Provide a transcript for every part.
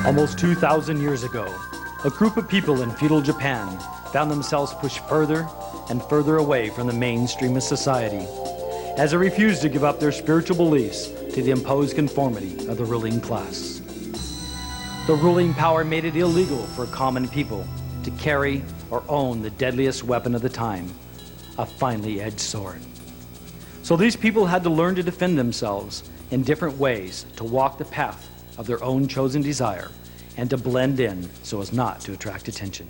Almost 2,000 years ago, a group of people in feudal Japan found themselves pushed further and further away from the mainstream of society as they refused to give up their spiritual beliefs to the imposed conformity of the ruling class. The ruling power made it illegal for common people to carry or own the deadliest weapon of the time, a finely edged sword. So these people had to learn to defend themselves in different ways, to walk the path of their own chosen desire and to blend in so as not to attract attention.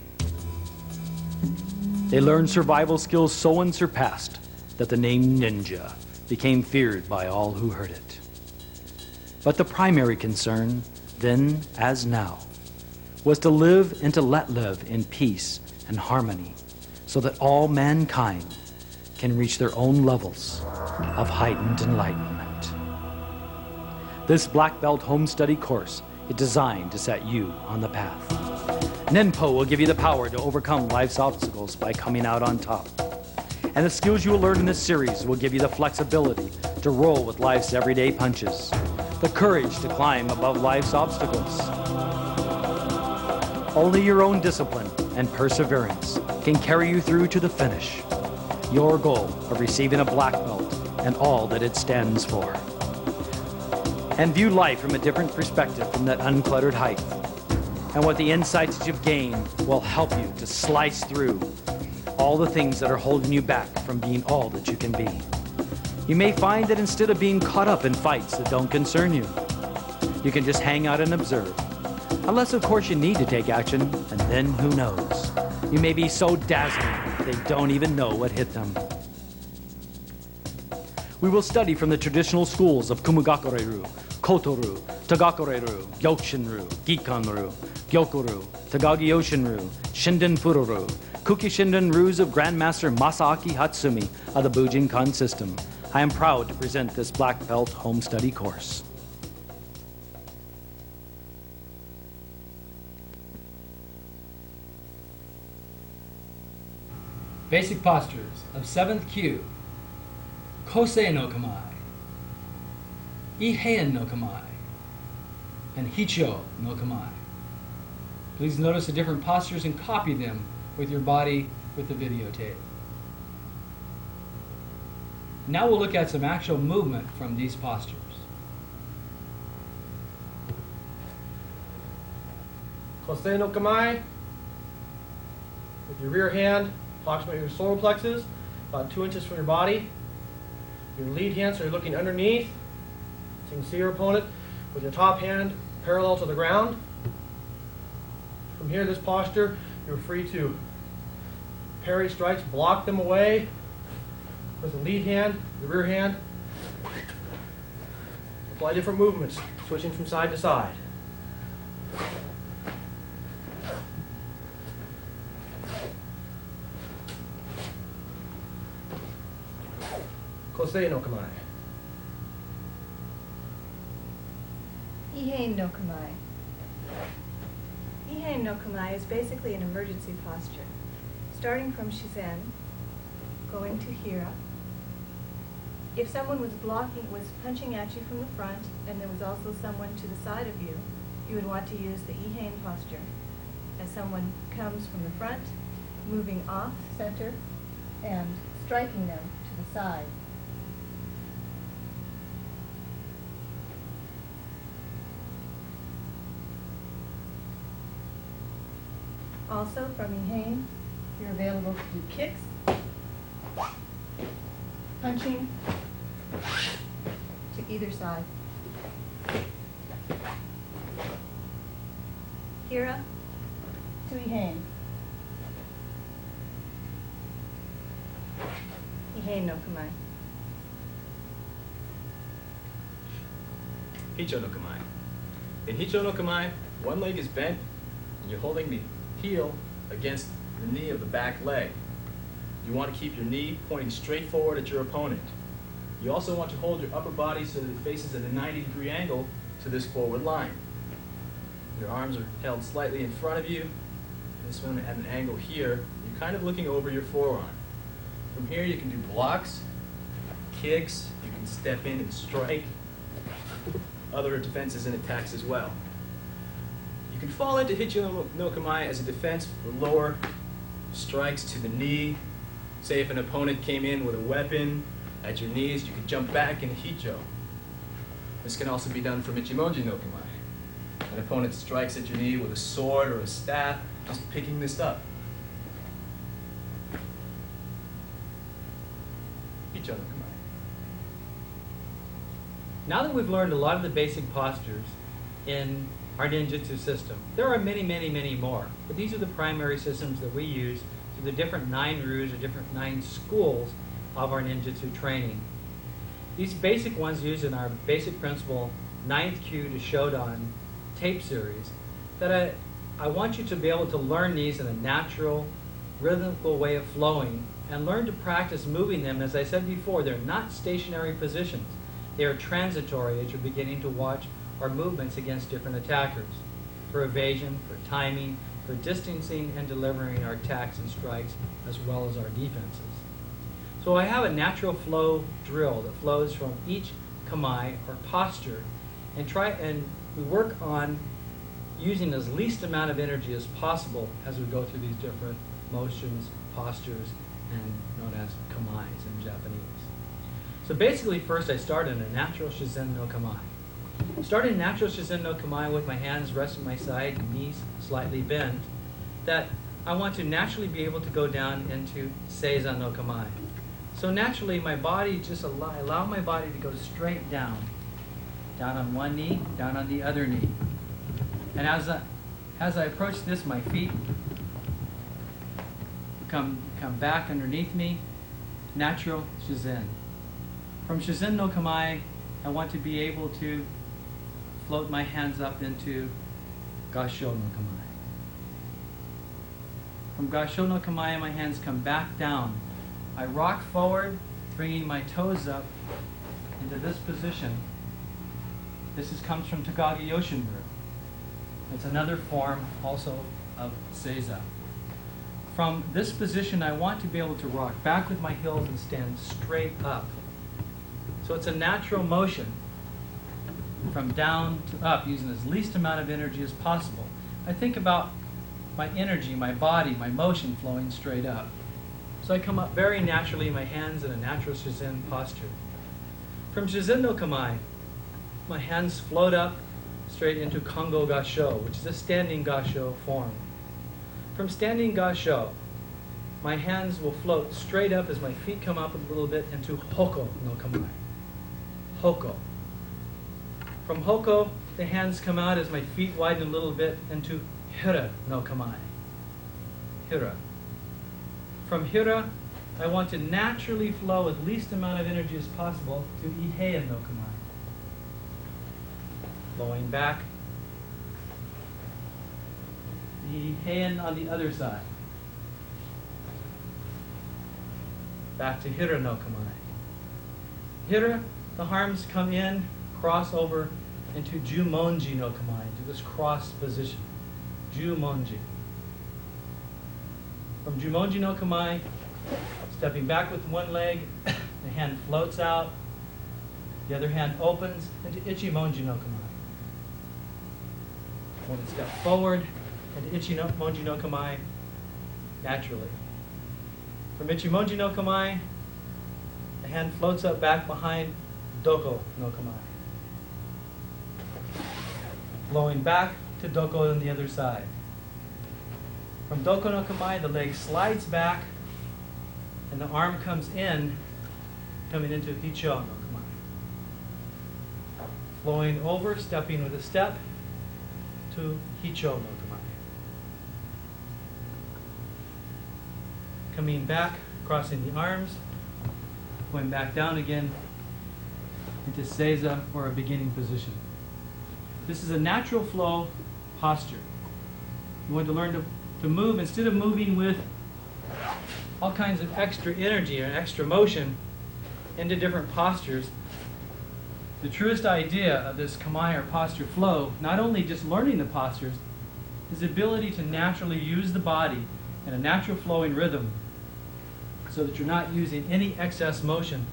They learned survival skills so unsurpassed that the name ninja became feared by all who heard it. But the primary concern, then as now, was to live and to let live in peace and harmony so that all mankind can reach their own levels of heightened enlightenment. This black belt home study course is designed to set you on the path. Ninpo will give you the power to overcome life's obstacles by coming out on top. And the skills you will learn in this series will give you the flexibility to roll with life's everyday punches, the courage to climb above life's obstacles. Only your own discipline and perseverance can carry you through to the finish. Your goal of receiving a black belt and all that it stands for. And view life from a different perspective from that uncluttered height. And what the insights that you've gained will help you to slice through all the things that are holding you back from being all that you can be. You may find that instead of being caught up in fights that don't concern you, you can just hang out and observe. Unless, of course, you need to take action, and then who knows? You may be so dazzling they don't even know what hit them. We will study from the traditional schools of Kumigakureru, Kotoru, Tagakureru, Gyokushinru, Gikanru, Gyokuru, Tagagi-Yoshinru, Shinden Fururu, Kuki-Shinden Rus of Grandmaster Masaaki Hatsumi of the Bujinkan system. I am proud to present this black belt home study course. Basic postures of 7th kyu. Kosei no Kamae, Ihein no Kamae, and Hicho no Kamae. Please notice the different postures and copy them with your body with the videotape. Now we'll look at some actual movement from these postures. Kosei no Kamae, with your rear hand approximately your solar plexus, about 2 inches from your body. Your lead hand, so you're looking underneath, so you can see your opponent, with your top hand parallel to the ground. From here, this posture, you're free to parry strikes, block them away with the lead hand, the rear hand. Apply different movements, switching from side to side. Kosei no Kamae. Ihein no Kamae. Ihein no Kamae is basically an emergency posture. Starting from Shizen, going to Hira. If someone was punching at you from the front, and there was also someone to the side of you, you would want to use the Ihein posture. As someone comes from the front, moving off center, and striking them to the side. Also, from Ihein, you're available to do kicks, punching to either side. Hira to Ihein. Ihein no Kamae. Hicho no Kamae. In Hicho no Kamae, one leg is bent, and you're holding the heel against the knee of the back leg. You want to keep your knee pointing straight forward at your opponent. You also want to hold your upper body so that it faces at a 90-degree angle to this forward line. Your arms are held slightly in front of you. This one at an angle here. You're kind of looking over your forearm. From here you can do blocks, kicks, you can step in and strike, other defenses and attacks as well. can fall into Hicho no Kamae as a defense for lower strikes to the knee. Say if an opponent came in with a weapon at your knees, you could jump back into Hicho. This can also be done from Ichimonji no Kamae. An opponent strikes at your knee with a sword or a staff, just picking this up. Hicho no Kamae. Now that we've learned a lot of the basic postures in our ninjutsu system, there are many, many, many more. But these are the primary systems that we use through the different 9 ryus or different 9 schools of our ninjutsu training. These basic ones used in our basic principle 9th Kyu to Shodan tape series, that I want you to be able to learn these in a natural, rhythmical way of flowing and learn to practice moving them. As I said before, they're not stationary positions. They are transitory as you're beginning to watch our movements against different attackers, for evasion, for timing, for distancing and delivering our attacks and strikes, as well as our defenses. So I have a natural flow drill that flows from each kamae or posture, and we work on using as least amount of energy as possible as we go through these different motions, postures, and known as kamaes in Japanese. So basically, first I start in a natural Shizen no Kamae. Start in natural Shizen no Kamae with my hands resting my side, knees slightly bent, that I want to naturally be able to go down into Seiza no Kamae. So naturally, my body, just allow my body to go straight down on one knee, down on the other knee. And as I approach this, my feet come back underneath me, natural Shizen. From Shizen no Kamae, I want to be able to float my hands up into Gasho no Kamae. From Gasho no Kamae, my hands come back down. I rock forward, bringing my toes up into this position. Comes from Takagi Yoshinru. It's another form also of Seiza. From this position, I want to be able to rock back with my heels and stand straight up. So it's a natural motion from down to up, using as least amount of energy as possible. I think about my energy, my body, my motion flowing straight up. So I come up very naturally, my hands in a natural Shizen posture. From Shizen no Kamae, my hands float up straight into Kongo Gasho, which is a standing Gasho form. From standing Gasho, my hands will float straight up as my feet come up a little bit into Hoko no Kamae. Hoko. From Hoko, the hands come out as my feet widen a little bit into Hira no Kamae. Hira. From Hira, I want to naturally flow with least amount of energy as possible to Ihei no Kamae. Flowing back. Ihei on the other side. Back to Hira no Kamae. Hira, the arms come in, cross over into Jumonji no Kamae, into this cross position. Jumonji. From Jumonji no Kamae, stepping back with one leg, the hand floats out, the other hand opens into Ichimonji no Kamae. One step forward into Ichimonji no Kamae, naturally. From Ichimonji no Kamae, the hand floats up back behind Doko no Kamae. Flowing back to Doko on the other side. From Doko no Kamae, the leg slides back and the arm comes in, coming into Hicho no Kamae. Flowing over, stepping with a step to Hicho no Kamae. Coming back, crossing the arms, going back down again into Seiza, or a beginning position. This is a natural flow posture. You want to learn to move, instead of moving with all kinds of extra energy or extra motion into different postures. The truest idea of this kamae or posture flow, not only just learning the postures, is the ability to naturally use the body in a natural flowing rhythm so that you're not using any excess motion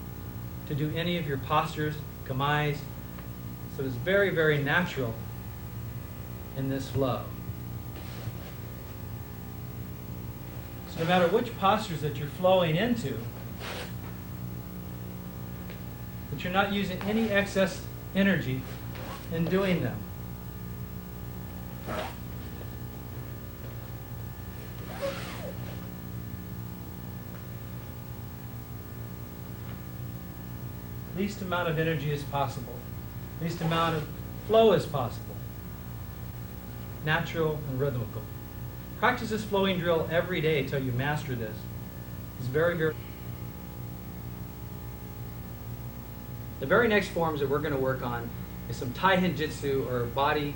to do any of your postures, kamaes. So it's very, very natural in this flow. no matter which postures that you're flowing into, that you're not using any excess energy in doing them. Least amount of energy as possible. Least amount of flow as possible. Natural and rhythmical. Practice this flowing drill every day until you master this. It's very, very... The very next forms that we're going to work on is some Tai Ninjutsu, or body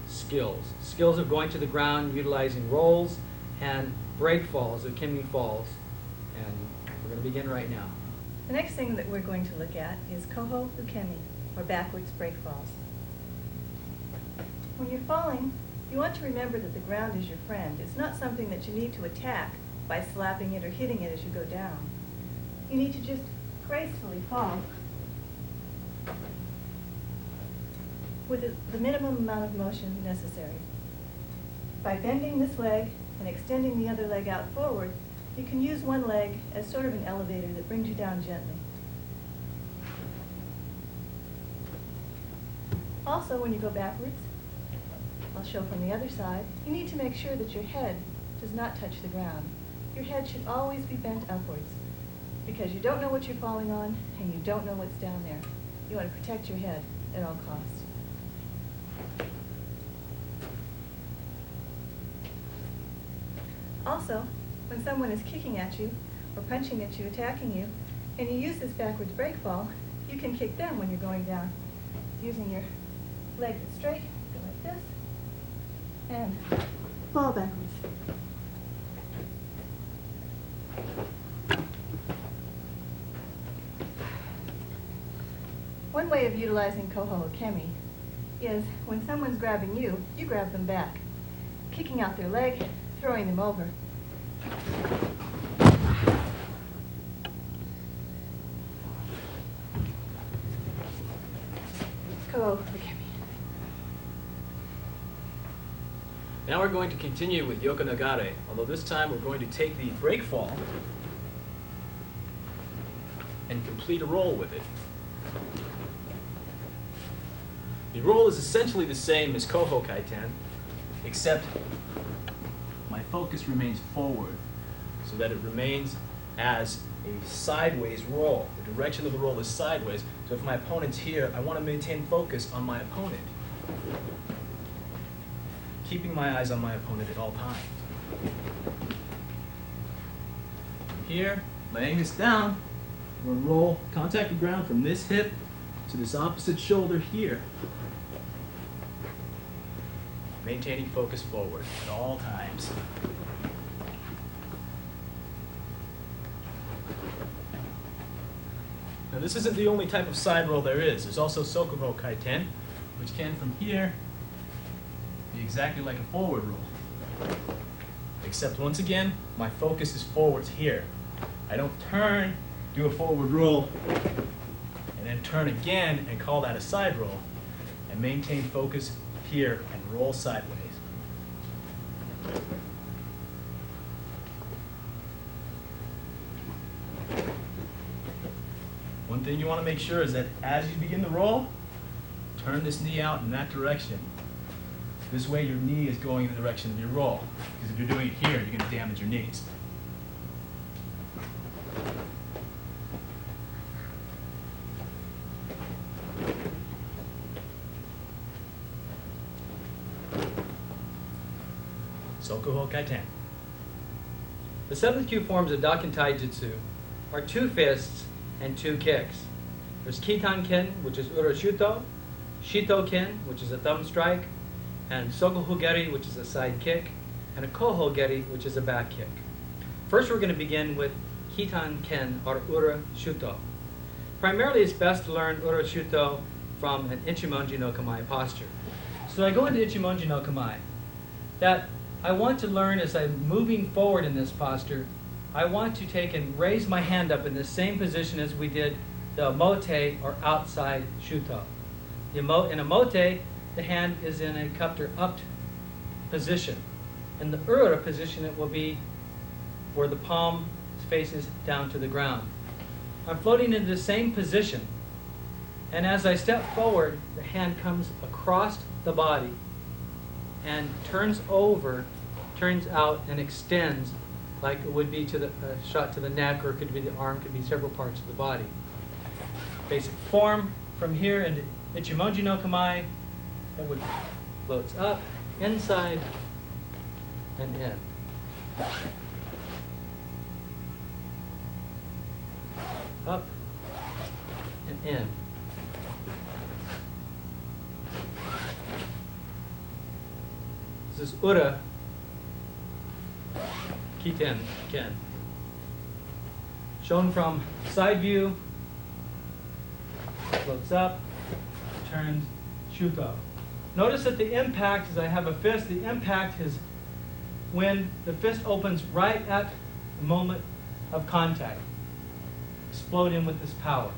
skills. Skills of going to the ground, utilizing rolls, and break falls, or Kimi falls. And we're going to begin right now. The next thing that we're going to look at is Koho Ukemi, or backwards break falls. When you're falling, you want to remember that the ground is your friend. It's not something that you need to attack by slapping it or hitting it as you go down. You need to just gracefully fall with the minimum amount of motion necessary. By bending this leg and extending the other leg out forward, you can use one leg as sort of an elevator that brings you down gently. Also, when you go backwards, I'll show from the other side, you need to make sure that your head does not touch the ground. Your head should always be bent upwards, because you don't know what you're falling on and you don't know what's down there. You want to protect your head at all costs. Also, when someone is kicking at you, or punching at you, attacking you, and you use this backwards break fall, you can kick them when you're going down. Using your leg that's straight, go like this, and fall backwards. One way of utilizing Koho Ukemi is when someone's grabbing you, you grab them back, kicking out their leg, throwing them over. Koho Ukemi. Now we're going to continue with Yoko Nagare, although this time we're going to take the break fall and complete a roll with it. The roll is essentially the same as Koho Kaiten, except my focus remains forward, so that it remains as a sideways roll. The direction of the roll is sideways, so if my opponent's here, I want to maintain focus on my opponent, keeping my eyes on my opponent at all times. Here, laying this down, we're going to roll, contact the ground from this hip to this opposite shoulder here. Maintaining focus forward at all times. Now this isn't the only type of side roll there is. There's also Sokuho Kaiten, which can from here be exactly like a forward roll. Except once again, my focus is forwards here. I don't turn, do a forward roll, and then turn again and call that a side roll. And maintain focus here and roll sideways. One thing you want to make sure is that as you begin the roll, turn this knee out in that direction. This way your knee is going in the direction of your roll. Because if you're doing it here, you're going to damage your knees. Sokuho Kaiten. The 7th kyu forms of Daken Taijutsu are 2 fists and 2 kicks. There's Kitan Ken, which is Ura Shuto, Shito Ken, which is a thumb strike, and Sokuho Geri, which is a side kick, and a Koho Geri, which is a back kick. First, we're going to begin with Kitan Ken, or Ura Shuto. Primarily, it's best to learn Ura Shuto from an Ichimonji no Kamae posture. So I go into Ichimonji no Kamae. That I want to learn as I'm moving forward in this posture, I want to take and raise my hand up in the same position as we did the mote, or outside shuto. In a mote, the hand is in a cupped or upped position. In the ura position, it will be where the palm faces down to the ground. I'm floating into the same position, and as I step forward, the hand comes across the body and turns over, turns out, and extends like it would be to the shot to the neck, or it could be the arm, could be several parts of the body. Basic form from here into Ichimonji no Kamae, it would floats up, inside, and in. Up and in. This is Ura Kiten Ken. Shown from side view, floats up, turns, Shuto. Notice that the impact, as I have a fist, the impact is when the fist opens right at the moment of contact. Explode in with this power,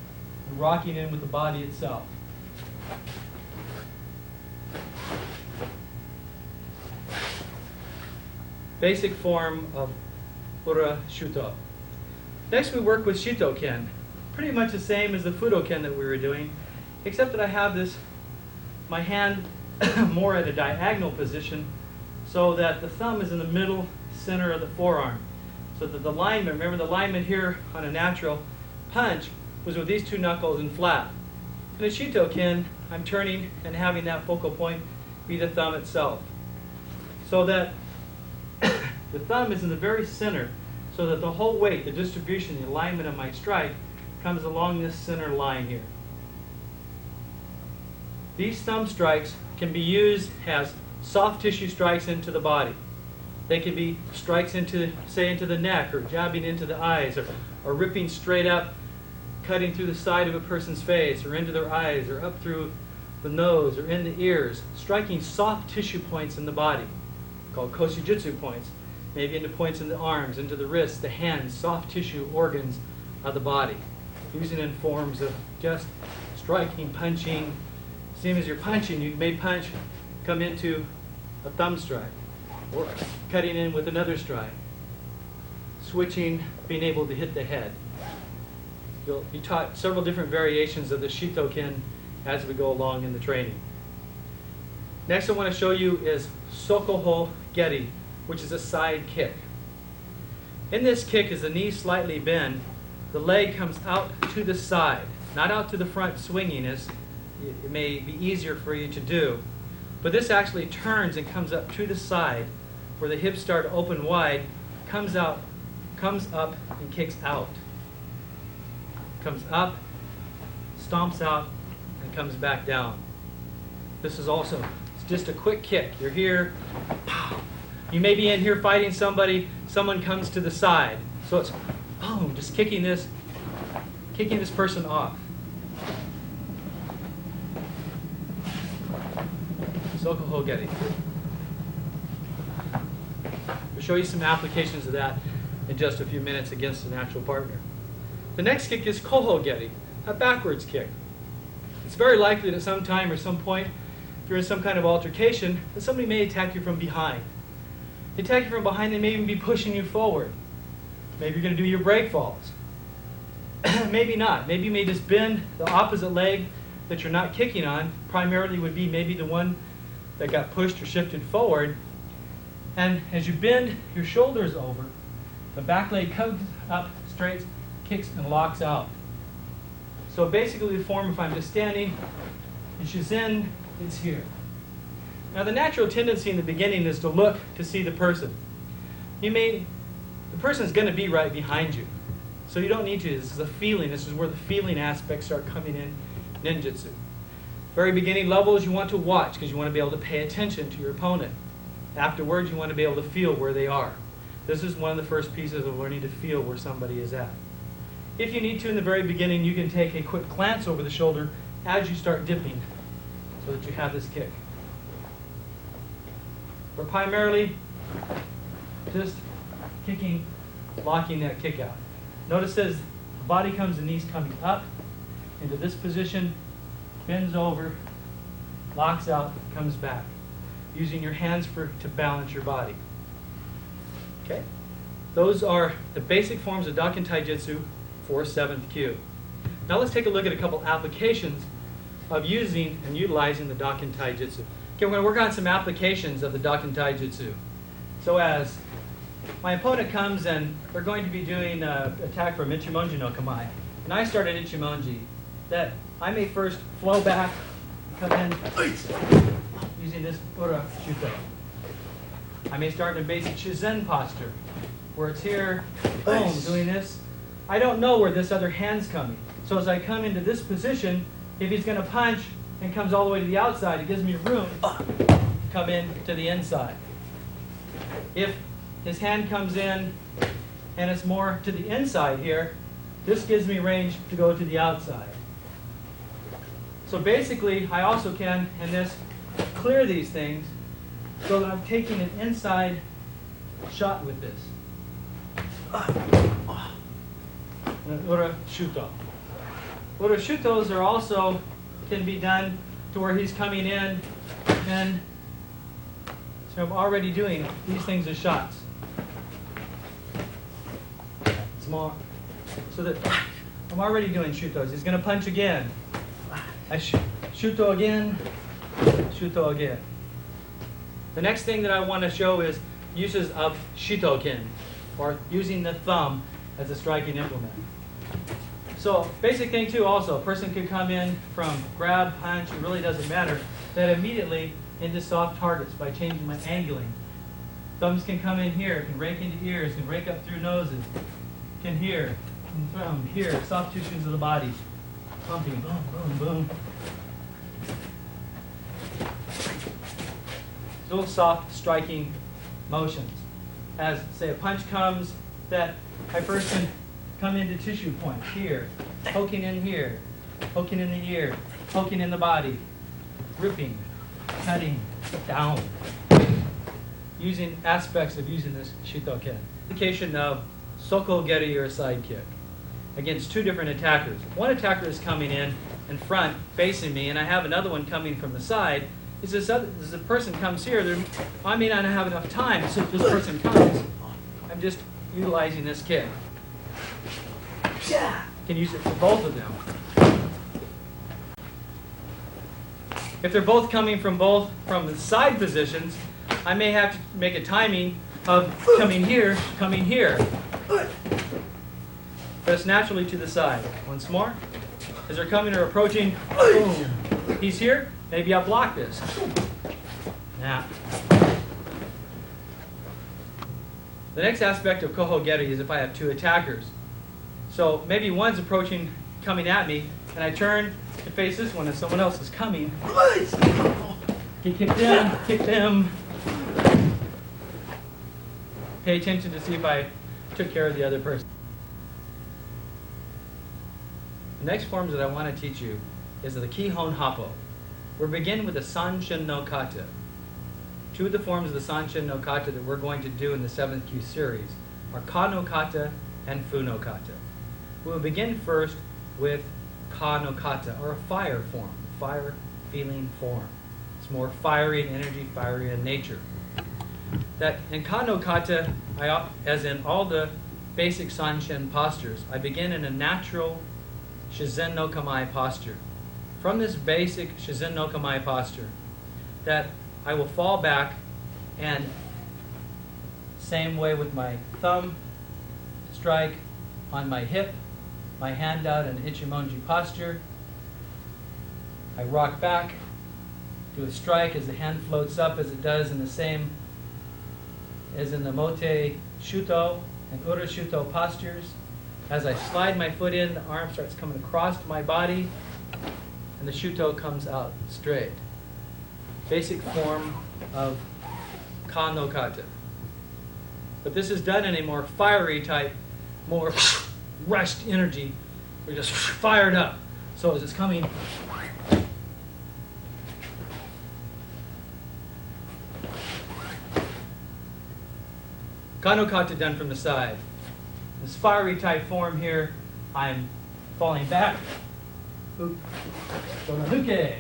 rocking in with the body itself. Basic form of Ura Shuto. Next we work with Shito Ken. Pretty much the same as the Fudo Ken that we were doing, except that I have this, my hand more at a diagonal position so that the thumb is in the middle center of the forearm. So that the alignment, remember the alignment here on a natural punch was with these two knuckles and flat. In a Shito Ken, I'm turning and having that focal point be the thumb itself. So that the thumb is in the very center, so that the whole weight, the distribution, the alignment of my strike comes along this center line here. These thumb strikes can be used as soft tissue strikes into the body. They can be strikes into, say, into the neck, or jabbing into the eyes, or ripping straight up, cutting through the side of a person's face, or into their eyes, or up through the nose, or in the ears, striking soft tissue points in the body, called koshijutsu points, maybe into points in the arms, into the wrists, the hands, soft tissue organs of the body, using in forms of just striking, punching. Same as you're punching, you may punch, come into a thumb strike, or cutting in with another strike, switching, being able to hit the head. You'll be taught several different variations of the Shito Ken as we go along in the training. Next I want to show you is Sokoho Geri, which is a side kick. In this kick, as the knee slightly bend, the leg comes out to the side, not out to the front swinging, as it may be easier for you to do. But this actually turns and comes up to the side, where the hips start to open wide, comes up, and kicks out. Comes up, stomps out, and comes back down. This is also, it's just a quick kick. You're here, pow. You may be in here fighting somebody, someone comes to the side. So it's boom, just kicking this person off. Sokoho Geri. We'll show you some applications of that in just a few minutes against a natural partner. The next kick is Koho Geri, a backwards kick. It's very likely that at some time or some point, if you're in some kind of altercation, that somebody may attack you from behind. They attack you from behind, they may even be pushing you forward. Maybe you're going to do your break falls. Maybe not. Maybe you may just bend the opposite leg that you're not kicking on. Primarily would be maybe the one that got pushed or shifted forward. And as you bend your shoulders over, the back leg comes up straight, kicks and locks out. So basically the form, if I'm just standing, Shizen is here. Now the natural tendency in the beginning is to look to see the person. The person is going to be right behind you. So you don't need to. This is a feeling. This is where the feeling aspects start coming in ninjutsu. Very beginning levels you want to watch because you want to be able to pay attention to your opponent. Afterwards you want to be able to feel where they are. This is one of the first pieces of learning to feel where somebody is at. If you need to in the very beginning, you can take a quick glance over the shoulder as you start dipping so that you have this kick. But primarily just kicking, locking that kick out. Notice as the body comes, the knees coming up into this position, bends over, locks out, comes back. Using your hands to balance your body. Okay? those are the basic forms of Dakin Taijutsu for 7th kyu. Now let's take a look at a couple applications of using and utilizing the Dakin Taijutsu. Okay, we're going to work on some applications of the Dakin Taijutsu. So as my opponent comes and we're going to be doing an attack from Ichimonji no Kamae, and I start an Ichimonji, that I may first flow back, come in using this Ura Shuto. I may start in a basic Shizen posture, where it's here, boom, doing this. I don't know where this other hand's coming. So as I come into this position, if he's going to punch and comes all the way to the outside, it gives me room to come in to the inside. If his hand comes in and it's more to the inside here, this gives me range to go to the outside. So basically, I also can, in this, clear these things so that I'm taking an inside shot with this. Ura Shuto. Ura Shutos are also can be done to where he's coming in, and so I'm already doing these things as shots. Small, so that I'm already doing Shutos. He's going to punch again. I Shuto again, Shuto again. The next thing that I want to show is uses of Shitoken, or using the thumb as a striking implement. So basic thing too also, a person could come in from grab, punch, it really doesn't matter, that immediately into soft targets by changing my angling. Thumbs can come in here, can rake into ears, can rake up through noses, can hear, from here, soft tissues of the body, pumping, boom, boom, boom. Little soft striking motions. As, say, a punch comes, that I first can come into tissue points here, poking in here, poking in the ear, poking in the body, ripping, cutting, down. Using aspects of using this Shitoken. Application of Soko Geri, or a side kick, against two different attackers. One attacker is coming in front, facing me, and I have another one coming from the side. As this person comes here, I may not have enough time, so if this person comes, I'm just utilizing this kick. Can use it for both of them. If they're both coming from the side positions, I may have to make a timing of coming here. But it's naturally to the side. Once more. As they're coming or approaching, boom. He's here, maybe I'll block this. Now. The next aspect of Kohogeri is if I have two attackers. So maybe one's approaching, coming at me, and I turn to face this one and someone else is coming. Can kick them. Pay attention to see if I took care of the other person. The next forms that I want to teach you is the Kihon Happo. We'll begin with the Sanshin no Kata. Two of the forms of the Sanshin no Kata that we're going to do in the 7th kyu series are Ka no Kata and Fu no Kata. We'll begin first with Ka no Kata, or a fire form, fire feeling form. It's more fiery in energy, fiery in nature. That in Ka no Kata, as in all the basic Sanshin postures, I begin in a natural Shizen no Kamae posture. From this basic Shizen no Kamae posture, that I will fall back and same way with my thumb, strike on my hip, my hand out in Ichimonji posture. I rock back, do a strike as the hand floats up as it does in the same as in the Mote Shuto and Ura Shuto postures. As I slide my foot in, the arm starts coming across my body, and the Shuto comes out straight. Basic form of Ka no Kata. But this is done in a more fiery type, more rushed energy. We're just fired up. So as it's coming, Ka no Kata done from the side. This fiery type form here, I'm falling back. Donahuke,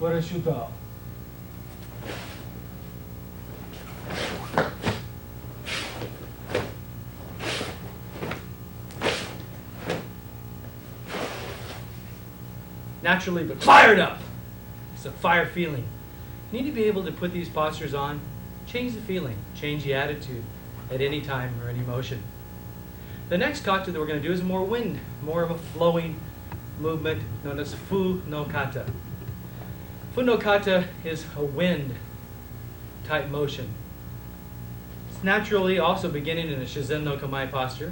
Ura Shuto. naturally, but fired up. It's a fire feeling. You need to be able to put these postures on, change the feeling, change the attitude at any time or any motion. The next kata that we're going to do is more wind, more of a flowing movement known as fu no kata. Fu no kata is a wind type motion. It's naturally also beginning in a Shizen no Kamae posture.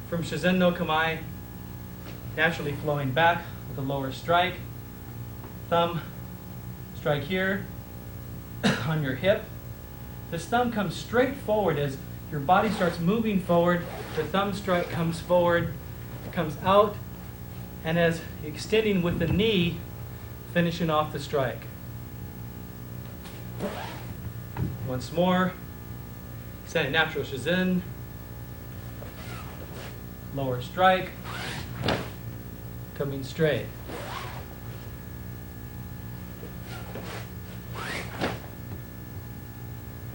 From Shizen no Kamae, naturally flowing back with a lower strike. Thumb strike here on your hip. This thumb comes straight forward as your body starts moving forward. The thumb strike comes forward, comes out, and as extending with the knee, finishing off the strike. Once more, extending natural Shizen, lower strike, coming straight.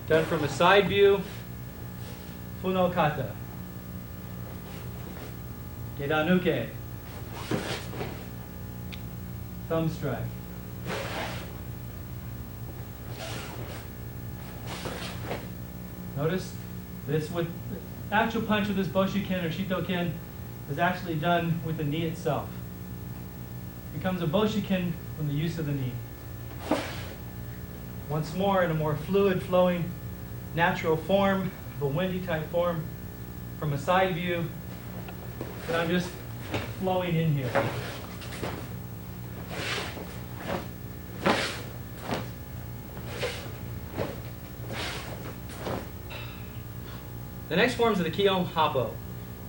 Done from a side view, fu no kata. Gedanuke. Thumb strike. Notice this with the actual punch of this Boshiken or Shitoken is actually done with the knee itself. It becomes a Boshiken from the use of the knee. Once more in a more fluid flowing natural form, of a windy type form, from a side view, and I'm just flowing in here. The next forms of the Kihon Happo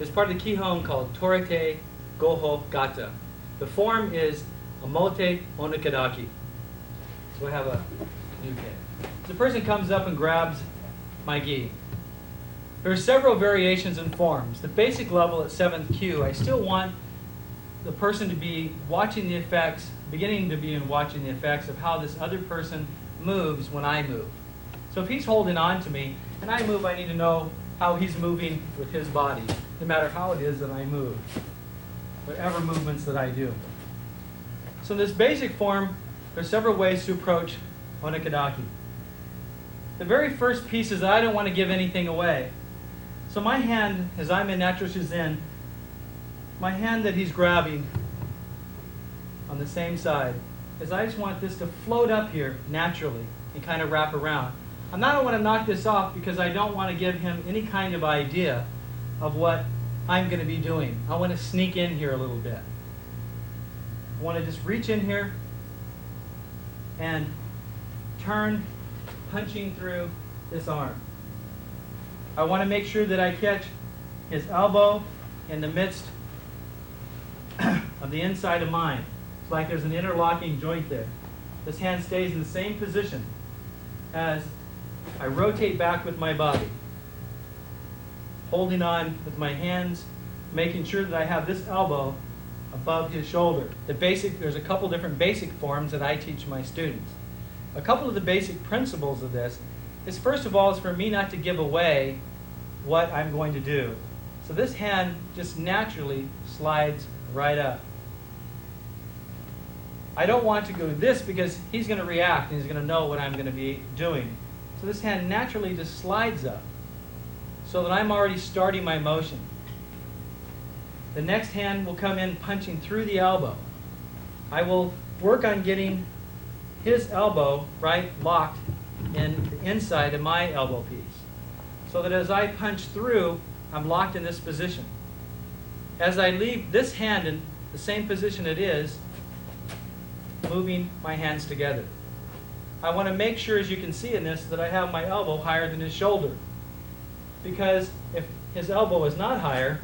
is part of the Kihon called Torete Goho Gata. The form is Amote Onakadaki. So I have a nuke. The person comes up and grabs my gi. There are several variations and forms. The basic level at 7th kyu, I still want the person to be watching the effects, beginning to be watching the effects of how this other person moves when I move. So if he's holding on to me and I move, I need to know how he's moving with his body, no matter how it is that I move, whatever movements that I do. So in this basic form, there's several ways to approach Onakadaki. The very first piece is that I don't want to give anything away. So my hand, as I'm in natural Shizen, my hand that he's grabbing on the same side, is I just want this to float up here naturally and kind of wrap around. I don't want to knock this off because I don't want to give him any kind of idea of what I'm going to be doing. I want to sneak in here a little bit. I want to just reach in here and turn, punching through this arm. I want to make sure that I catch his elbow in the midst of the inside of mine. It's like there's an interlocking joint there. This hand stays in the same position as I rotate back with my body, holding on with my hands, making sure that I have this elbow above his shoulder. There's a couple different basic forms that I teach my students. A couple of the basic principles of this is, first of all, is for me not to give away what I'm going to do. So this hand just naturally slides right up. I don't want to go this because he's going to react and he's going to know what I'm going to be doing. So this hand naturally just slides up so that I'm already starting my motion. The next hand will come in punching through the elbow. I will work on getting his elbow right locked in the inside of my elbow piece, so that as I punch through, I'm locked in this position. As I leave this hand in the same position it is, moving my hands together. I want to make sure, as you can see in this, that I have my elbow higher than his shoulder. Because if his elbow is not higher,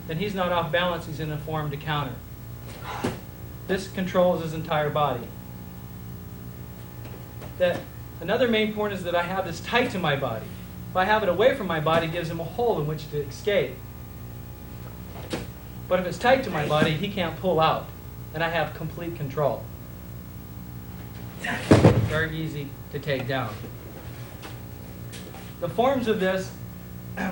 then he's not off balance, he's in a form to counter. This controls his entire body. Another main point is that I have this tight to my body. If I have it away from my body, it gives him a hole in which to escape. But if it's tight to my body, he can't pull out, and I have complete control. Very easy to take down. The forms of this,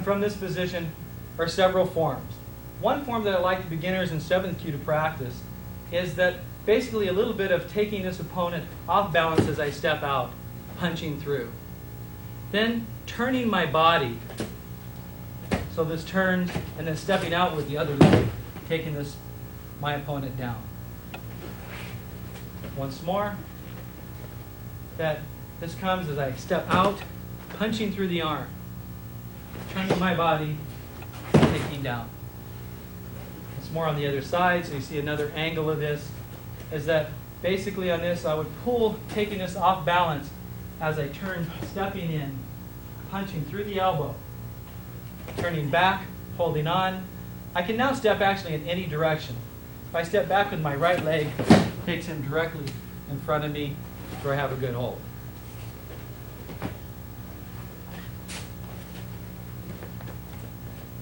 from this position, are several forms. One form that I like the beginners in 7th kyu to practice is that basically a little bit of taking this opponent off balance as I step out, punching through. Then turning my body, so this turns, and then stepping out with the other leg, taking my opponent down. Once more, that this comes as I step out, punching through the arm, turning my body, taking down. It's more on the other side, so you see another angle of this, is that basically on this I would pull, taking this off balance as I turn, stepping in, punching through the elbow, turning back, holding on. I can now step actually in any direction. If I step back with my right leg, takes him directly in front of me where I have a good hold.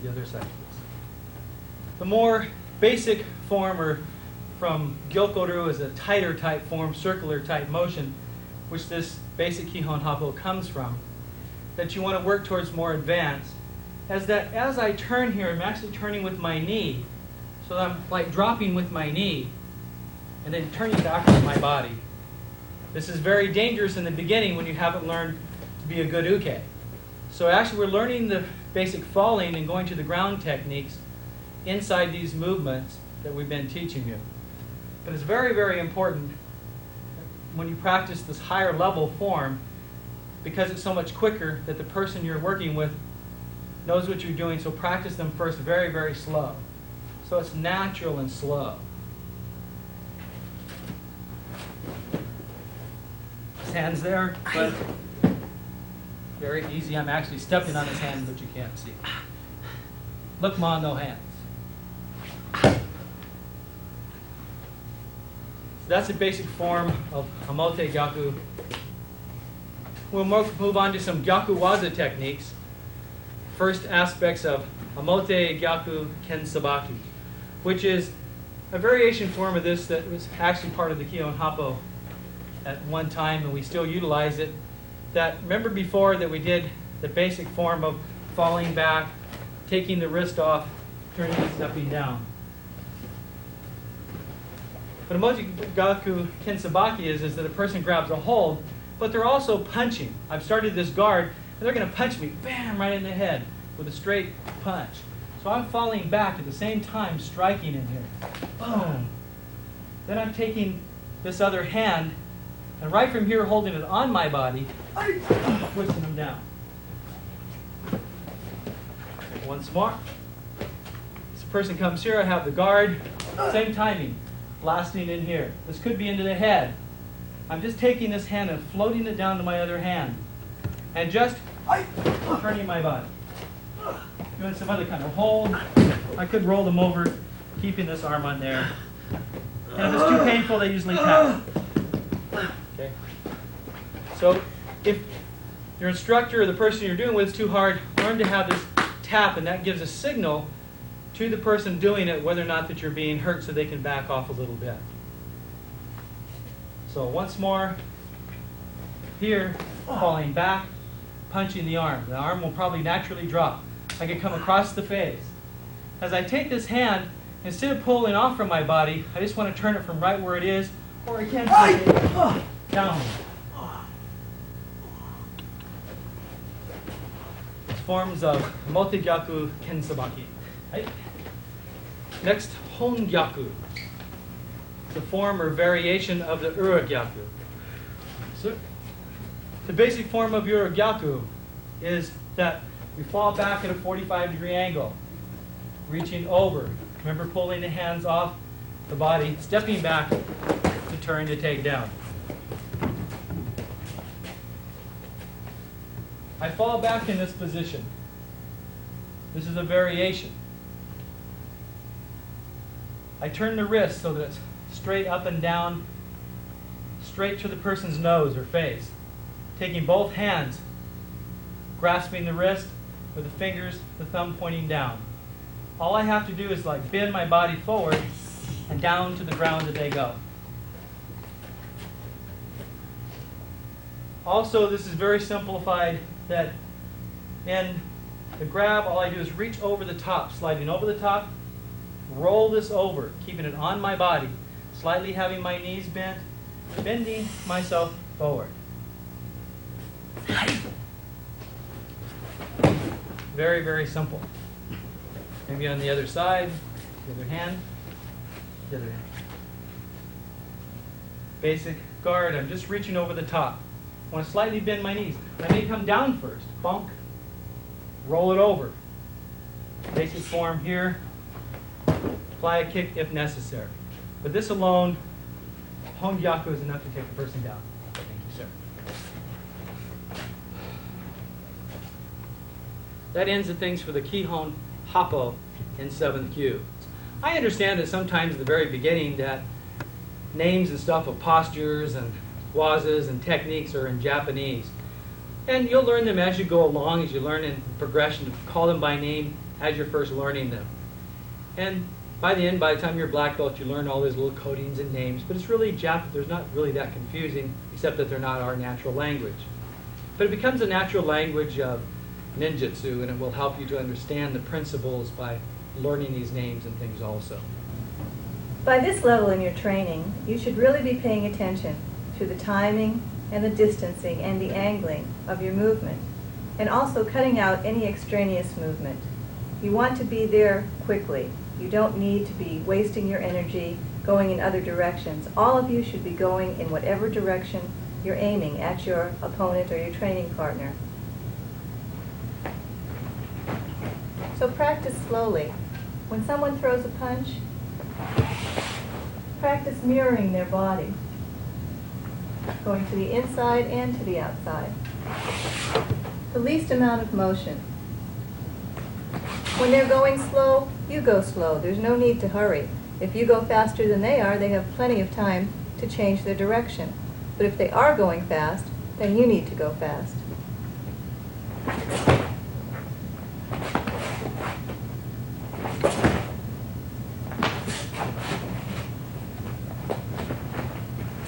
The other side, please. The more basic form, or from Gyokoru, is a tighter type form, circular type motion, which this basic Kihon Happo comes from, that you want to work towards more advanced, is that as I turn here, I'm actually turning with my knee. So I'm like dropping with my knee and then turning back with my body. This is very dangerous in the beginning when you haven't learned to be a good uke. So actually we're learning the basic falling and going to the ground techniques inside these movements that we've been teaching you. But it's very, very important when you practice this higher level form, because it's so much quicker, that the person you're working with knows what you're doing, so practice them first very, very slow. So it's natural and slow. His hand's there, but very easy. I'm actually stepping on his hand, but you can't see. Look, ma, no hands. So that's the basic form of Hamote Gyaku. We'll move on to some Gyaku Waza techniques. First aspects of Hamote Gyaku Kensabaki, which is a variation form of this that was actually part of the Kihon Happo at one time, and we still utilize it. That, remember before that we did the basic form of falling back, taking the wrist off, turning and stepping down. What Hamote Gyaku Kensabaki is that a person grabs a hold, but they're also punching. I've started this guard, and they're going to punch me, bam, right in the head with a straight punch. So I'm falling back at the same time, striking in here. Boom. Then I'm taking this other hand, and right from here, holding it on my body, twisting them down. Once more. This person comes here, I have the guard, same timing, blasting in here. This could be into the head. I'm just taking this hand and floating it down to my other hand, and just turning my body. Doing some other kind of hold. I could roll them over, keeping this arm on there. And if it's too painful, they usually tap. Okay. So if your instructor or the person you're doing with is too hard, learn to have this tap, and that gives a signal to the person doing it whether or not that you're being hurt, so they can back off a little bit. So once more, here, falling back, punching the arm. The arm will probably naturally drop. I can come across the face. As I take this hand, instead of pulling off from my body, I just want to turn it from right where it is, or I can take it down. It's forms of Hamote Gyaku Kensabaki. Right? Next, Hon Gyaku. The form or variation of the Ura Gyaku. So, the basic form of Ura Gyaku is that we fall back at a 45-degree angle, reaching over. Remember, pulling the hands off the body, stepping back to turn to take down. I fall back in this position. This is a variation. I turn the wrist so that it's straight up and down, straight to the person's nose or face. Taking both hands, grasping the wrist with the fingers, the thumb pointing down. All I have to do is like bend my body forward and down to the ground that they go. Also, this is very simplified, that in the grab, all I do is reach over the top, sliding over the top, roll this over, keeping it on my body, slightly having my knees bent, bending myself forward. Very, very simple. Maybe on the other side, the other hand, the other hand. Basic guard, I'm just reaching over the top. I want to slightly bend my knees. I may come down first, bunk, roll it over. Basic form here, apply a kick if necessary. But this alone, Hongyaku is enough to take a person down. Thank you, sir. That ends the things for the Kihon Happo in 7th Kyu. I understand that sometimes at the very beginning that names and stuff of postures and wazas and techniques are in Japanese. And you'll learn them as you go along, as you learn in progression, to call them by name as you're first learning them. And by the end, by the time you're a black belt, you learn all these little codings and names. But it's really there's not really that confusing, except that they're not our natural language. But it becomes a natural language of ninjutsu, and it will help you to understand the principles by learning these names and things also. By this level in your training, you should really be paying attention to the timing and the distancing and the angling of your movement, and also cutting out any extraneous movement. You want to be there quickly. You don't need to be wasting your energy going in other directions. All of you should be going in whatever direction you're aiming at your opponent or your training partner. So practice slowly. When someone throws a punch, practice mirroring their body, going to the inside and to the outside. The least amount of motion. When they're going slow, you go slow. There's no need to hurry. If you go faster than they are, they have plenty of time to change their direction. But if they are going fast, then you need to go fast.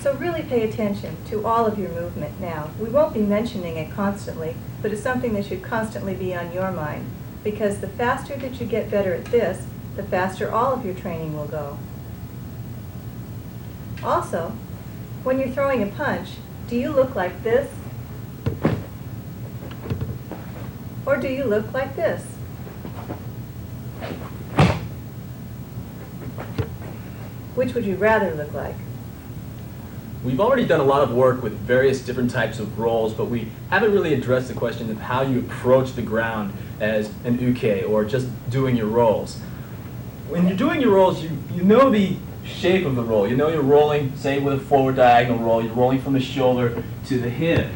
So really pay attention to all of your movement now. We won't be mentioning it constantly, but it's something that should constantly be on your mind, because the faster that you get better at this, the faster all of your training will go. Also, when you're throwing a punch, do you look like this? Or do you look like this? Which would you rather look like? We've already done a lot of work with various different types of rolls, but we haven't really addressed the question of how you approach the ground as an uke, or just doing your rolls. When you're doing your rolls, you know the shape of the roll. You know you're rolling, say with a forward diagonal roll, you're rolling from the shoulder to the hip.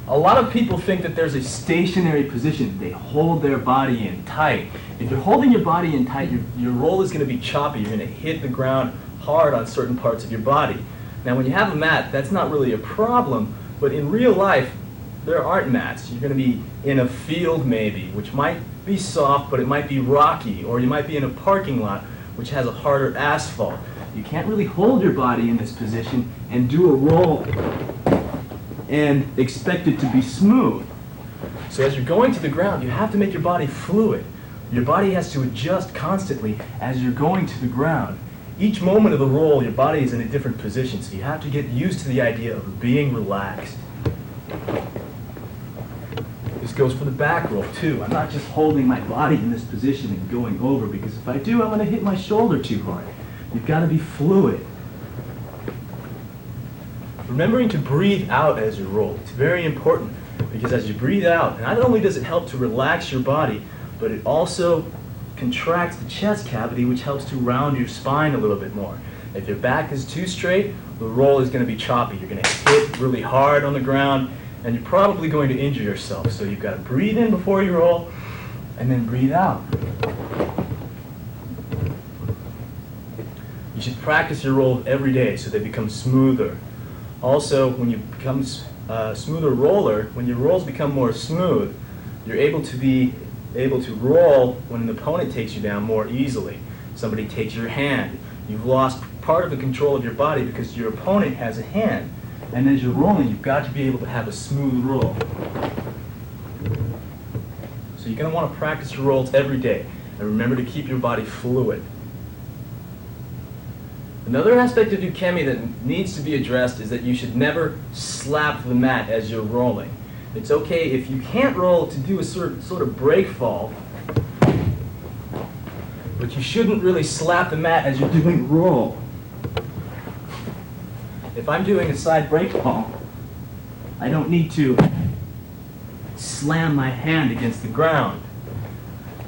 A lot of people think that there's a stationary position. They hold their body in tight. If you're holding your body in tight, your roll is going to be choppy. You're going to hit the ground hard on certain parts of your body. Now when you have a mat, that's not really a problem, but in real life, there aren't mats. You're going to be in a field maybe, which might be soft, but it might be rocky, or you might be in a parking lot, which has a harder asphalt. You can't really hold your body in this position and do a roll and expect it to be smooth. So as you're going to the ground, you have to make your body fluid. Your body has to adjust constantly as you're going to the ground. Each moment of the roll, your body is in a different position, so you have to get used to the idea of being relaxed. This goes for the back roll too. I'm not just holding my body in this position and going over, because if I do, I'm going to hit my shoulder too hard. You've got to be fluid. Remembering to breathe out as you roll. It's very important, because as you breathe out, not only does it help to relax your body, but it also contracts the chest cavity, which helps to round your spine a little bit more. If your back is too straight, the roll is going to be choppy. You're going to hit really hard on the ground, and you're probably going to injure yourself. So you've got to breathe in before you roll, and then breathe out. You should practice your rolls every day so they become smoother. Also, when you become a smoother roller, when your rolls become more smooth, you're able to roll when an opponent takes you down more easily. Somebody takes your hand. You've lost part of the control of your body because your opponent has a hand. And as you're rolling, you've got to be able to have a smooth roll. So you're going to want to practice your rolls every day. And remember to keep your body fluid. Another aspect of ukemi that needs to be addressed is that you should never slap the mat as you're rolling. It's okay if you can't roll to do a sort of break fall, but you shouldn't really slap the mat as you're doing roll. If I'm doing a side break fall, I don't need to slam my hand against the ground.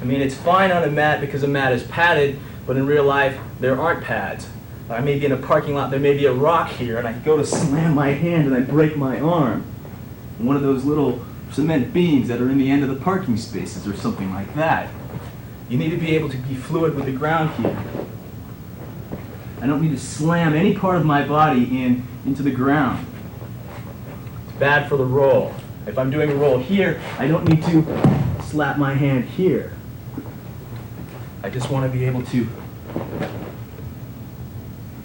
I mean, it's fine on a mat because a mat is padded, but in real life, there aren't pads. I may be in a parking lot, there may be a rock here, and I go to slam my hand and I break my arm. One of those little cement beams that are in the end of the parking spaces or something like that. You need to be able to be fluid with the ground here. I don't need to slam any part of my body into the ground. It's bad for the roll. If I'm doing a roll here, I don't need to slap my hand here. I just want to be able to.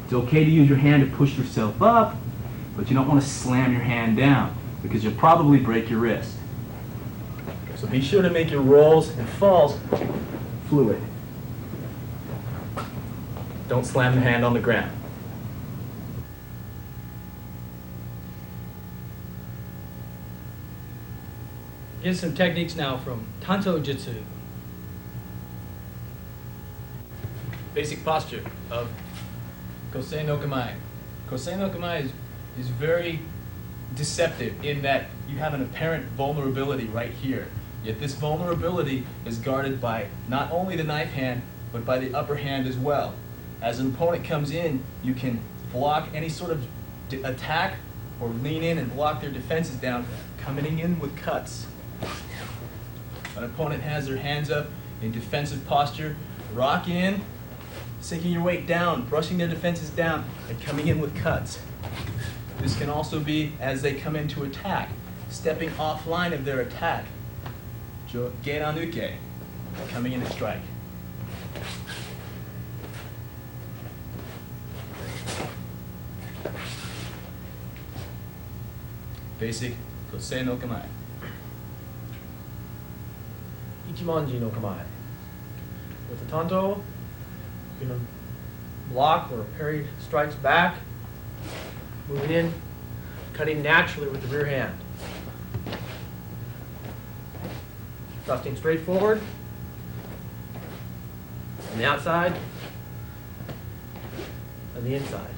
It's okay to use your hand to push yourself up, but you don't want to slam your hand down because you'll probably break your wrist. So be sure to make your rolls and falls fluid. Don't slam the hand on the ground. Here's some techniques now from Tanto Jitsu. Basic posture of Kosei no Kamae. Kosei no Kamae is very deceptive in that you have an apparent vulnerability right here. Yet this vulnerability is guarded by not only the knife hand, but by the upper hand as well. As an opponent comes in, you can block any sort of attack or lean in and block their defenses down, coming in with cuts. An opponent has their hands up in defensive posture, rock in, sinking your weight down, brushing their defenses down, and coming in with cuts. This can also be as they come in to attack, stepping offline of their attack. Geiranuke, coming in to strike. Basic Kosei no Kamae. Ichimonji no Kamae. With the tanto, you're going to block or parry strikes back, moving in, cutting naturally with the rear hand. Thrusting straight forward, on the outside, and the inside.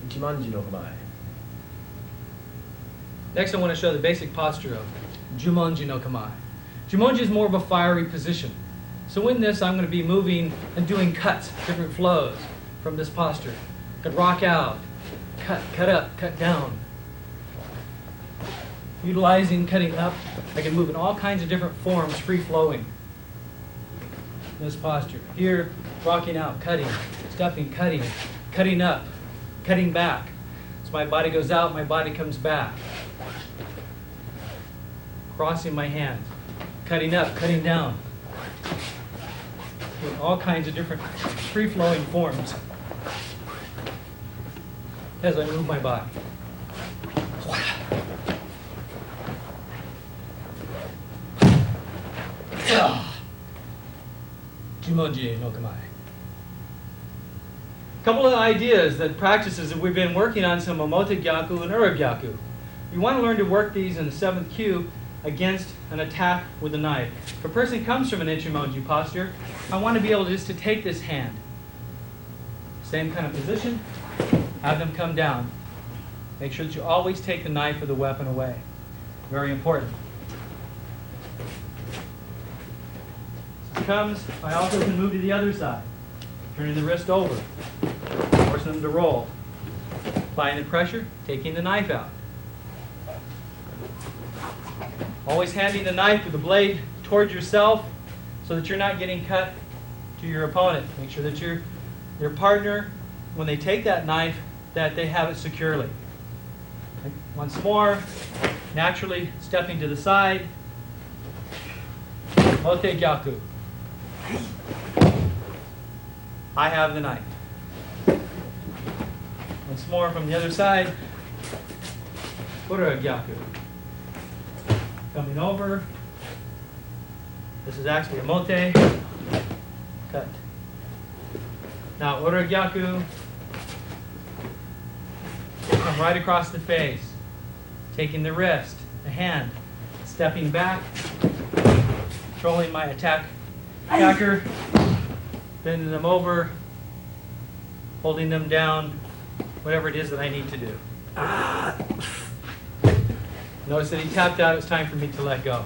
Ichimonji no Kamae. Next, I want to show the basic posture of Jumonji no Kamae. Jumonji is more of a fiery position. So in this, I'm going to be moving and doing cuts, different flows from this posture. Could rock out, cut up, cut down. Utilizing cutting up, I can move in all kinds of different forms, free-flowing. This posture. Here, rocking out, cutting, stepping, cutting up, cutting back. So my body goes out, my body comes back. Crossing my hands, cutting up, cutting down. In all kinds of different free-flowing forms as I move my body. Jumonji no Kamae. A couple of ideas that practices that we've been working on, some Omote Gyaku and Ura Gyaku. You want to learn to work these in the 7th kyu against an attack with a knife. If a person comes from an Ichimonji posture, I want to be able just to take this hand. Same kind of position, have them come down. Make sure that you always take the knife or the weapon away. Very important. So it comes, I also can move to the other side, turning the wrist over, forcing them to roll. Applying the pressure, taking the knife out. Always handing the knife with the blade towards yourself so that you're not getting cut to your opponent. Make sure that your partner, when they take that knife, that they have it securely. Okay. Once more, naturally stepping to the side. Ote Gyaku. I have the knife. Once more from the other side. Uragyaku. Coming over. This is actually a mote. Cut. Now Uragyaku. Come right across the face. Taking the wrist, the hand, stepping back, controlling my attacker, bending them over, holding them down, whatever it is that I need to do. Notice that he tapped out. It's time for me to let go.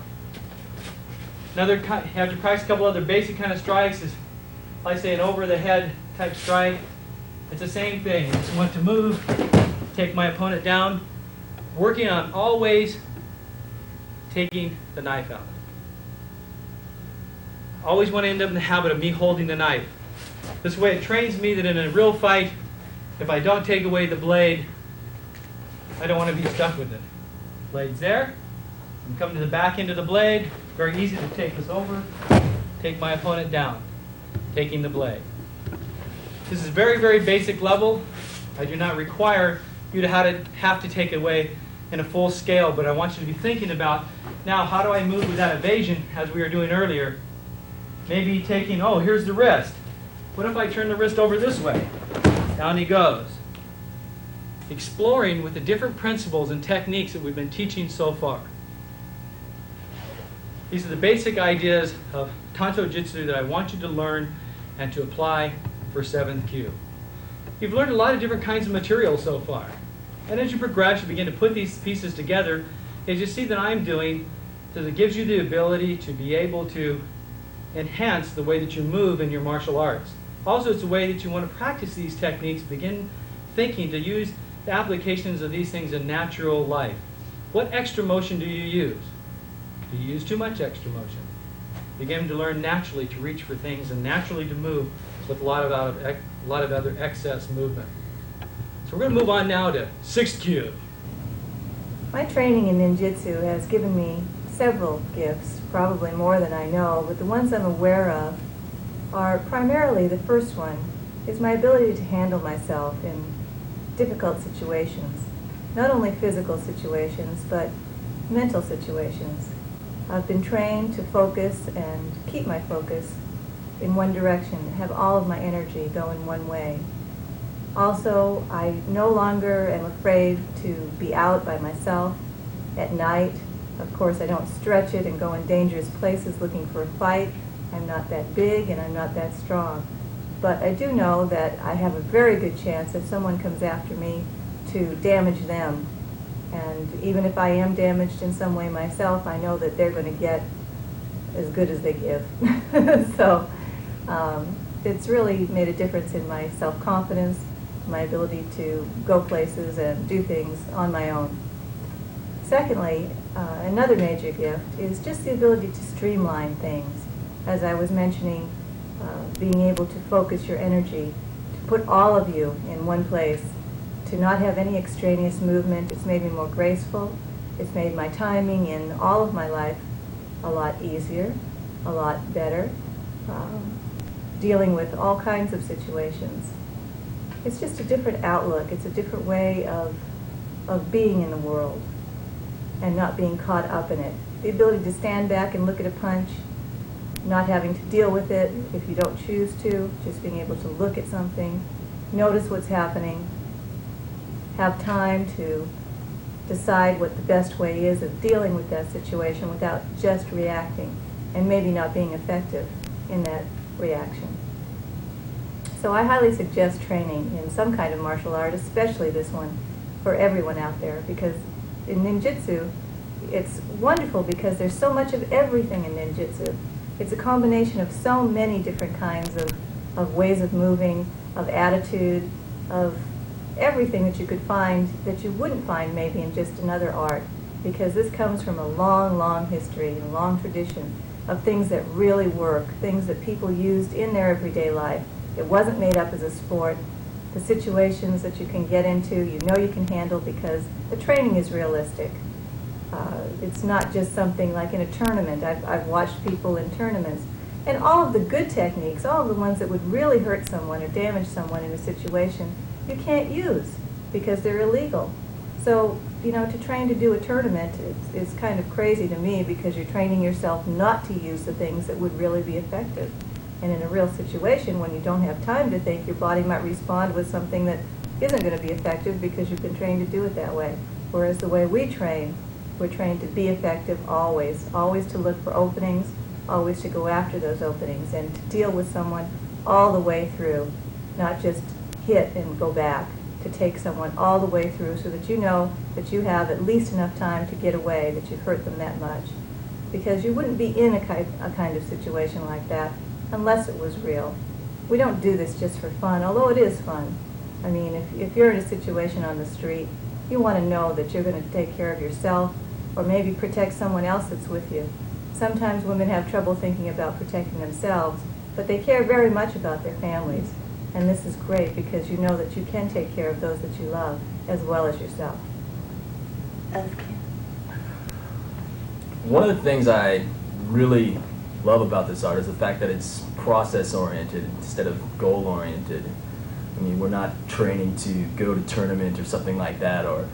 After practice a couple other basic kind of strikes, is like I say an over the head type strike. It's the same thing. I just want to move, take my opponent down, working on always taking the knife out. Always want to end up in the habit of me holding the knife. This way it trains me that in a real fight, if I don't take away the blade, I don't want to be stuck with it. Blade's there. I'm coming to the back end of the blade. Very easy to take this over, take my opponent down, taking the blade. This is very, very basic level. I do not require you to have to take it away in a full scale, but I want you to be thinking about, now how do I move with that evasion as we were doing earlier? Maybe taking, oh, here's the wrist. What if I turn the wrist over this way? Down he goes. Exploring with the different principles and techniques that we've been teaching so far. These are the basic ideas of Tanto Jitsu that I want you to learn and to apply for 7th Kyu. You've learned a lot of different kinds of material so far. And as you progress, you begin to put these pieces together. As you see that I'm doing, that it gives you the ability to be able to enhance the way that you move in your martial arts. Also, it's a way that you want to practice these techniques, begin thinking to use the applications of these things in natural life. What extra motion do you use? Do you use too much extra motion? Begin to learn naturally to reach for things and naturally to move with a lot of other excess movement. So we're going to move on now to 6th Kyu. My training in ninjutsu has given me several gifts, probably more than I know, but the ones I'm aware of are primarily, the first one is my ability to handle myself in difficult situations. Not only physical situations, but mental situations. I've been trained to focus and keep my focus in one direction, have all of my energy go in one way. Also, I no longer am afraid to be out by myself at night. Of course, I don't stretch it and go in dangerous places looking for a fight. I'm not that big and I'm not that strong. But I do know that I have a very good chance if someone comes after me to damage them. And even if I am damaged in some way myself, I know that they're going to get as good as they give. So it's really made a difference in my self-confidence, my ability to go places and do things on my own. Secondly, another major gift is just the ability to streamline things. As I was mentioning, being able to focus your energy, to put all of you in one place, to not have any extraneous movement. It's made me more graceful. It's made my timing in all of my life a lot easier, a lot better, dealing with all kinds of situations. It's just a different outlook. It's a different way of being in the world and not being caught up in it. The ability to stand back and look at a punch, not having to deal with it if you don't choose to, just being able to look at something, notice what's happening, have time to decide what the best way is of dealing with that situation without just reacting and maybe not being effective in that reaction. So I highly suggest training in some kind of martial art, especially this one, for everyone out there, because in ninjutsu, it's wonderful because there's so much of everything in ninjutsu. It's a combination of so many different kinds of ways of moving, of attitude, of everything that you could find that you wouldn't find maybe in just another art, because this comes from a long, long history and long tradition of things that really work, things that people used in their everyday life. It wasn't made up as a sport. The situations that you can get into, you know you can handle because the training is realistic. It's not just something like in a tournament. I've watched people in tournaments, and all of the good techniques, all of the ones that would really hurt someone or damage someone in a situation, you can't use because they're illegal. So you know, to train to do a tournament is kind of crazy to me, because you're training yourself not to use the things that would really be effective. And in a real situation, when you don't have time to think, your body might respond with something that isn't going to be effective because you've been trained to do it that way. Whereas the way we train, we're trained to be effective always, always to look for openings, always to go after those openings, and to deal with someone all the way through, not just hit and go back, to take someone all the way through so that you know that you have at least enough time to get away, that you've hurt them that much. Because you wouldn't be in a kind of situation like that unless it was real. We don't do this just for fun, although it is fun. I mean, if you're in a situation on the street, you want to know that you're going to take care of yourself or maybe protect someone else that's with you. Sometimes women have trouble thinking about protecting themselves, but they care very much about their families. And this is great because you know that you can take care of those that you love as well as yourself. One of the things I really love about this art is the fact that it's process-oriented instead of goal-oriented. I mean, we're not training to go to tournament or something like that, or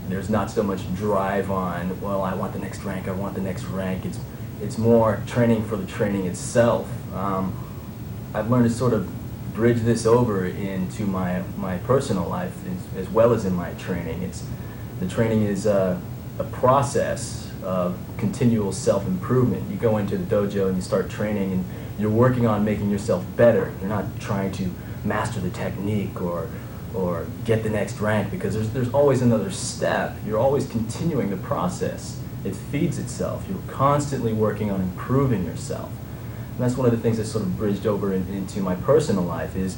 there's not so much drive on, well, I want the next rank, I want the next rank. It's more training for the training itself. I've learned to sort of bridge this over into my personal life as well as in my training. The training is a process of continual self-improvement. You go into the dojo and you start training and you're working on making yourself better. You're not trying to master the technique or get the next rank, because there's always another step. You're always continuing the process. It feeds itself. You're constantly working on improving yourself. And that's one of the things that's sort of bridged over into my personal life, is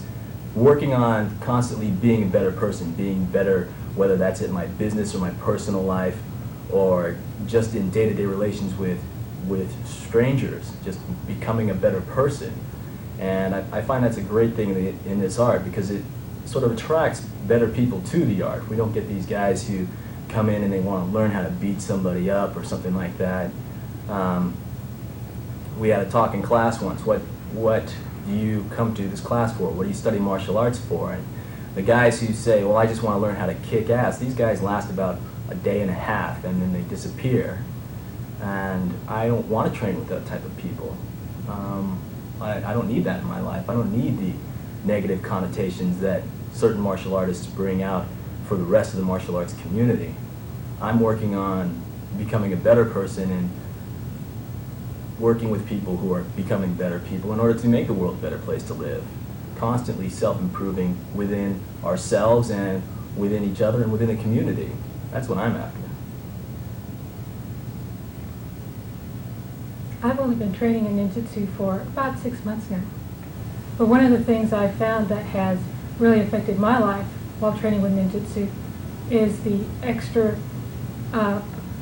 working on constantly being a better person, being better, whether that's in my business or my personal life, or just in day-to-day relations with strangers, just becoming a better person. And I find that's a great thing in this art, because it sort of attracts better people to the art. We don't get these guys who come in and they want to learn how to beat somebody up or something like that. We had a talk in class once, what do you come to this class for? What do you study martial arts for? And the guys who say, well, I just want to learn how to kick ass, these guys last about a day and a half and then they disappear. And I don't want to train with that type of people. I don't need that in my life. I don't need the negative connotations that certain martial artists bring out for the rest of the martial arts community. I'm working on becoming a better person and working with people who are becoming better people in order to make the world a better place to live. Constantly self-improving within ourselves and within each other and within the community. That's what I'm after. I've only been training in Ninjutsu for about 6 months now. But one of the things I found that has really affected my life while training with Ninjutsu is the extra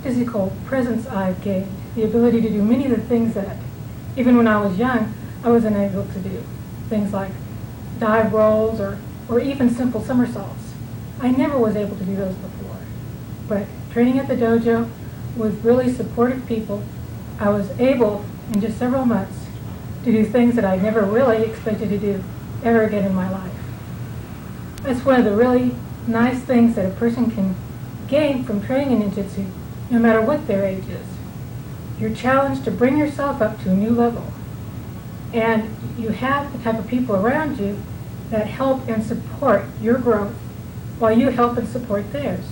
physical presence I've gained. The ability to do many of the things that, even when I was young, I wasn't able to do. Things like dive rolls or even simple somersaults. I never was able to do those before. But training at the dojo with really supportive people, I was able, in just several months, to do things that I never really expected to do ever again in my life. That's one of the really nice things that a person can gain from training in Ninjutsu, no matter what their age is. You're challenged to bring yourself up to a new level. And you have the type of people around you that help and support your growth while you help and support theirs.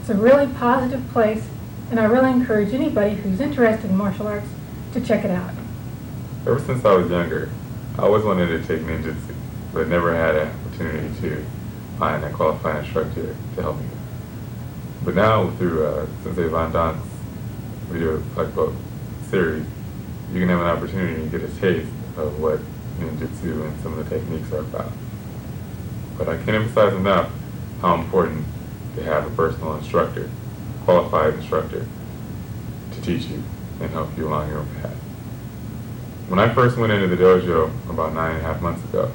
It's a really positive place, and I really encourage anybody who's interested in martial arts to check it out. Ever since I was younger, I always wanted to take ninjutsu, but never had an opportunity to find a qualified instructor to help me. But now, through Sensei Van Don's video flashbook series, you can have an opportunity to get a taste of what ninjutsu and some of the techniques are about. But I can't emphasize enough how important to have a personal instructor, qualified instructor, to teach you and help you along your own path. When I first went into the dojo about 9.5 months ago,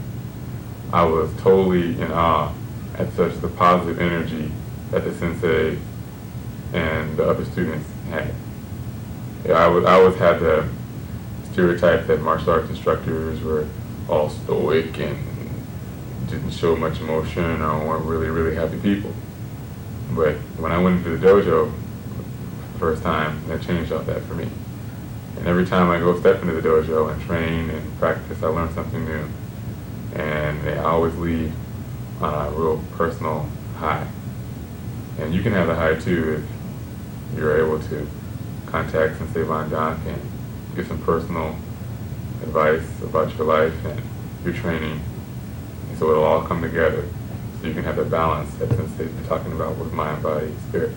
I was totally in awe at such the positive energy that the sensei and the other students had. I always had the stereotype that martial arts instructors were all stoic and didn't show much emotion or weren't really happy people. But when I went into the dojo the first time, that changed all that for me. And every time I go step into the dojo and train and practice, I learn something new. And I always leave on a real personal high. And you can have a high too if you're able to contact Sensei Von Donk and get some personal advice about your life and your training. So it'll all come together. So you can have that balance that Sensei's been talking about with mind, body, spirit.